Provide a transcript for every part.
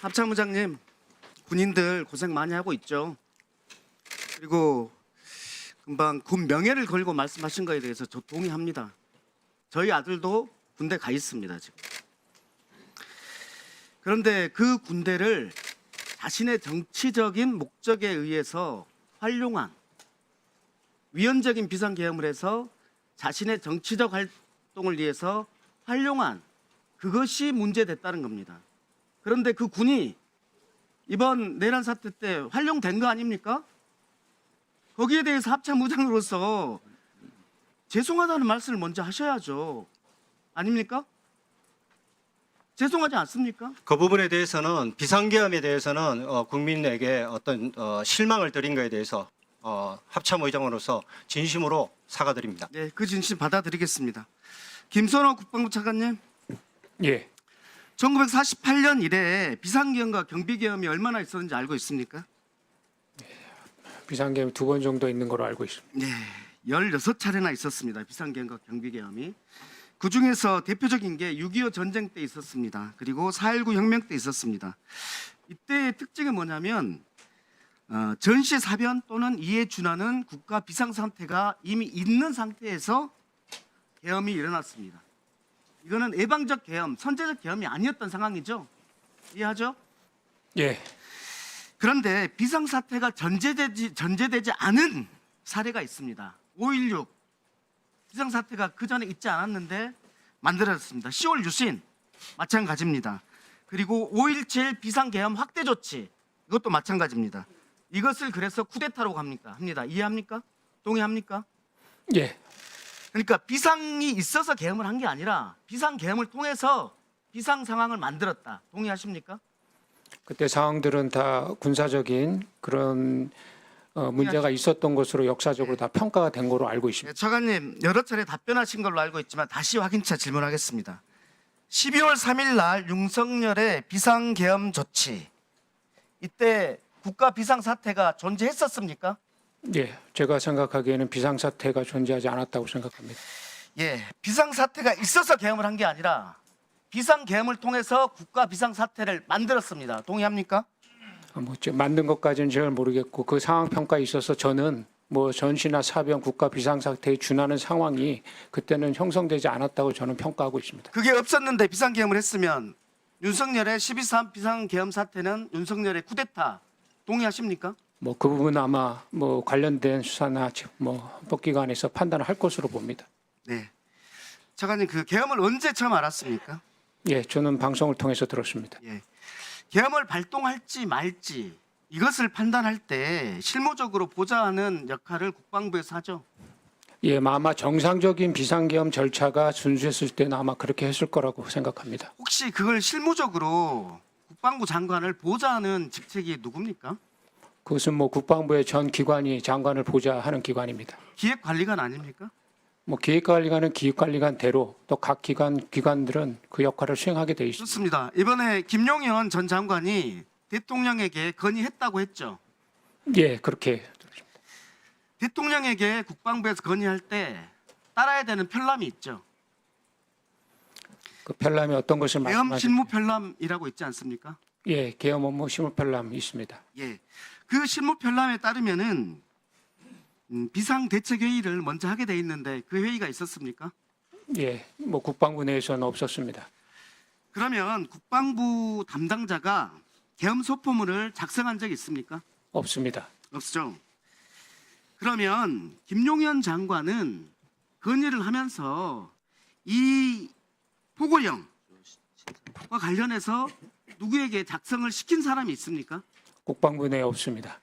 합참의장님, 군인들 고생 많이 하고 있죠. 그리고 금방 군 명예를 걸고 말씀하신 거에 대해서 저 동의합니다. 저희 아들도 군대 가 있습니다, 지금. 그런데 그 군대를 자신의 정치적인 목적에 의해서 활용한 위헌적인 비상계엄을 해서 자신의 정치적 활동을 위해서 활용한 그것이 문제됐다는 겁니다. 그런데 그 군이 이번 내란 사태 때 활용된 거 아닙니까? 거기에 대해서 합참의장으로서 죄송하다는 말씀을 먼저 하셔야죠. 아닙니까? 죄송하지 않습니까? 그 부분에 대해서는 비상계엄에 대해서는 국민에게 어떤 실망을 드린 것에 대해서 합참의장으로서 진심으로 사과드립니다. 네, 그 진심 받아들이겠습니다. 김선호 국방부 차관님, 예, 1948년 이래 비상계엄과 경비계엄이 얼마나 있었는지 알고 있습니까? 비상계엄 2번 정도 있는 걸로 알고 있습니다. 네, 16차례나 있었습니다. 비상계엄과 경비계엄이. 그중에서 대표적인 게 6.25 전쟁 때 있었습니다. 그리고 4.19 혁명 때 있었습니다. 이때의 특징은 뭐냐면 전시 사변 또는 이에 준하는 국가 비상상태가 이미 있는 상태에서 계엄이 일어났습니다. 이거는 예방적 계엄, 선제적 계엄이 아니었던 상황이죠. 이해하죠? 예, 그런데 비상사태가 전제되지 않은 사례가 있습니다. 5.16 비상사태가 그 전에 있지 않았는데 만들어졌습니다. 10월 유신 마찬가지입니다. 그리고 5.17 비상계엄 확대 조치 이것도 마찬가지입니다. 이것을 그래서 쿠데타로 합니다. 이해합니까? 동의합니까? 예, 그러니까 비상이 있어서 계엄을 한 게 아니라 비상계엄을 통해서 비상 상황을 만들었다. 동의하십니까? 그때 상황들은 다 군사적인 그런 문제가 있었던 것으로 역사적으로 다 평가가 된 거로 알고 있습니다. 네, 차관님 여러 차례 답변하신 걸로 알고 있지만 다시 확인차 질문하겠습니다. 12월 3일 날 윤석열의 비상계엄 조치 이때 국가 비상사태가 존재했었습니까? 예, 제가 생각하기에는 비상사태가 존재하지 않았다고 생각합니다. 예, 비상사태가 있어서 계엄을 한 게 아니라 비상계엄을 통해서 국가 비상사태를 만들었습니다. 동의합니까? 만든 것까지는 잘 모르겠고 그 상황 평가에 있어서 저는 전시나 사변 국가 비상사태에 준하는 상황이 그때는 형성되지 않았다고 저는 평가하고 있습니다. 그게 없었는데 비상계엄을 했으면 윤석열의 12.3 비상계엄 사태는 윤석열의 쿠데타 동의하십니까? 그 부분 아마 관련된 수사나 헌법기관에서 판단을 할 것으로 봅니다. 네. 차관님 그 계엄을 언제 처음 알았습니까? 예, 저는 방송을 통해서 들었습니다. 예. 계엄을 발동할지 말지 이것을 판단할 때 실무적으로 보좌하는 역할을 국방부에서 하죠. 예, 아마 정상적인 비상계엄 절차가 준수했을 때는 아마 그렇게 했을 거라고 생각합니다. 혹시 그걸 실무적으로 국방부 장관을 보좌하는 직책이 누굽니까? 그것은 국방부의 전 기관이 장관을 보좌하는 기관입니다. 기획관리관 아닙니까? 기획관리관은 기획관리관대로 또 각 기관들은 그 역할을 수행하게 돼 있습니다. 좋습니다. 이번에 김용현 전 장관이 대통령에게 건의했다고 했죠. 예, 그렇게. 대통령에게 국방부에서 건의할 때 따라야 되는 편람이 있죠. 그 편람이 어떤 것을 계엄 말씀하셨죠? 실무 편람이라고 있지 않습니까? 예, 계엄 업무 실무 편람이 있습니다. 예. 그 실무 편람에 따르면은 비상대책회의를 먼저 하게 돼 있는데 그 회의가 있었습니까? 예, 국방부 내에서는 없었습니다. 그러면 국방부 담당자가 계엄 소포문을 작성한 적이 있습니까? 없습니다. 없죠. 그러면 김용현 장관은 건의를 하면서 이 포고령과 관련해서 누구에게 작성을 시킨 사람이 있습니까? 국방부 내에 없습니다.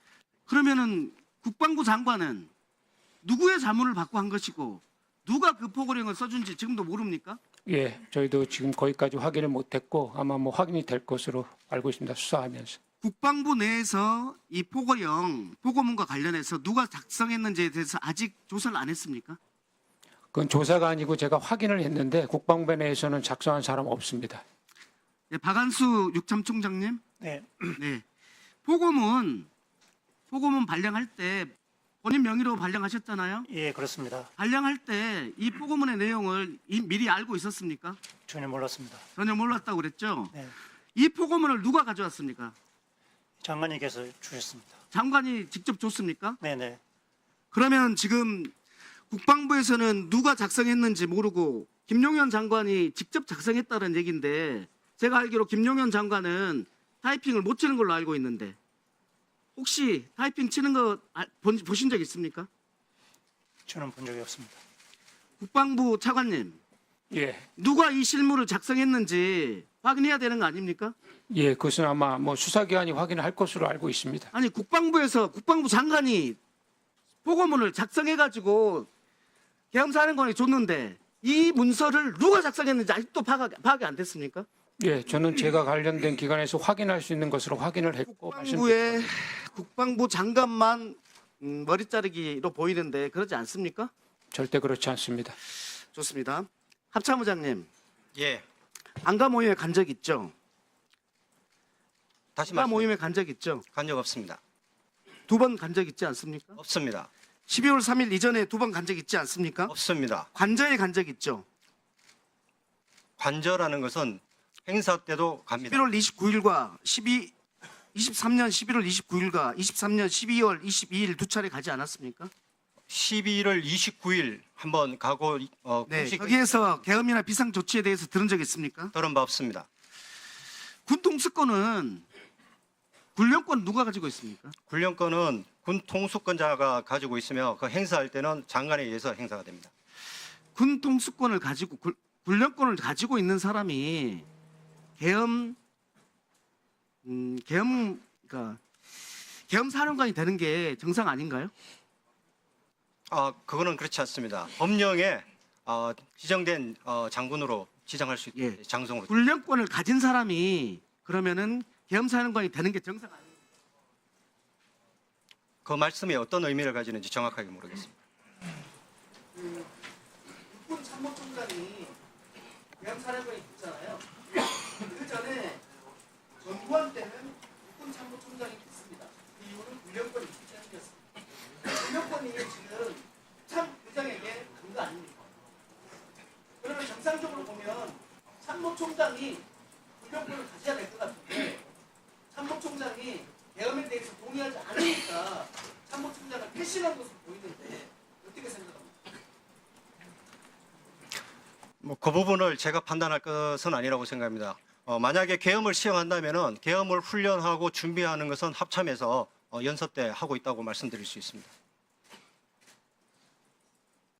그러면은 국방부 장관은 누구의 자문을 받고 한 것이고 누가 그 포고령을 써준지 지금도 모릅니까? 예, 저희도 지금 거기까지 확인을 못했고 아마 확인이 될 것으로 알고 있습니다. 수사하면서. 국방부 내에서 이 포고문과 관련해서 누가 작성했는지에 대해서 아직 조사를 안 했습니까? 그건 조사가 아니고 제가 확인을 했는데 국방부 내에서는 작성한 사람 없습니다. 네, 박한수 육참총장님. 네. 네. 포고문 발령할 때 본인 명의로 발령하셨잖아요. 예, 그렇습니다. 발령할 때 이 포고문의 내용을 미리 알고 있었습니까? 전혀 몰랐습니다. 전혀 몰랐다고 그랬죠. 네. 이 포고문을 누가 가져왔습니까? 장관님께서 주셨습니다. 장관이 직접 줬습니까? 네네. 그러면 지금 국방부에서는 누가 작성했는지 모르고 김용현 장관이 직접 작성했다는 얘기인데, 제가 알기로 김용현 장관은 타이핑을 못 치는 걸로 알고 있는데 혹시 타이핑 치는 거 보신 적 있습니까? 저는 본 적이 없습니다. 국방부 차관님, 예, 누가 이 실무를 작성했는지 확인해야 되는 거 아닙니까? 예, 그것은 아마 뭐 수사기관이 확인할 것으로 알고 있습니다. 아니, 국방부에서 국방부 장관이 보고문을 작성해가지고 계엄사령관에 줬는데 이 문서를 누가 작성했는지 아직도 파악이 안 됐습니까? 예, 저는 제가 관련된 기관에서 확인할 수 있는 것으로 확인을 했고 국방부의 국방부 장관만 머리 자르기로 보이는데 그렇지 않습니까? 절대 그렇지 않습니다. 좋습니다. 합참의장님, 예. 안가 모임에 간 적 있죠? 다시 안가 말씀. 모임에 간 적 있죠? 간적 없습니다. 2번 간 적 있지 않습니까? 없습니다. 12월 3일 이전에 2번 간 적 있지 않습니까? 없습니다. 관저에 간 적 있죠? 관저라는 것은 행사 때도 갑니다. 11월 29일과 23년 11월 29일과 23년 12월 22일 두 차례 가지 않았습니까? 12월 29일 한번 가고 네, 공식 거기에서 계엄이나 비상 조치에 대해서 들은 적 있습니까? 들은 바 없습니다. 군 통수권은 군령권 누가 가지고 있습니까? 군령권은 군 통수권자가 가지고 있으며 그 행사할 때는 장관에 의해서 행사가 됩니다. 군 통수권을 가지고 군령권을 가지고 있는 사람이 그러니까 계엄 사령관이 되는 게 정상 아닌가요? 그거는 그렇지 않습니다. 법령에 지정된 장군으로 지정할 수 있게 예. 장성으로. 군령권을 가진 사람이 그러면은 계엄 사령관이 되는 게 정상 아닙니까? 그 말씀이 어떤 의미를 가지는지 정확하게 모르겠습니다. 육군 참모총장이 계엄 사령관이 됐잖아요. 그 전에 전두환 때는 육군 참모총장이 됐습니다. 그 이유는 군령권이 있기 때문이었습니다. 군령권이 지금 참 의장에게 간 거 아닙니까? 그러면 정상적으로 보면 참모총장이 군령권을 가져야 될 것 같은데 참모총장이 계엄에 대해서 동의하지 않으니까 참모총장을 패싱한 것으로 보이는데 어떻게 생각합니까? 그 부분을 제가 판단할 것은 아니라고 생각합니다. 만약에 계엄을 시행한다면은 계엄을 훈련하고 준비하는 것은 합참에서 연서 때 하고 있다고 말씀드릴 수 있습니다.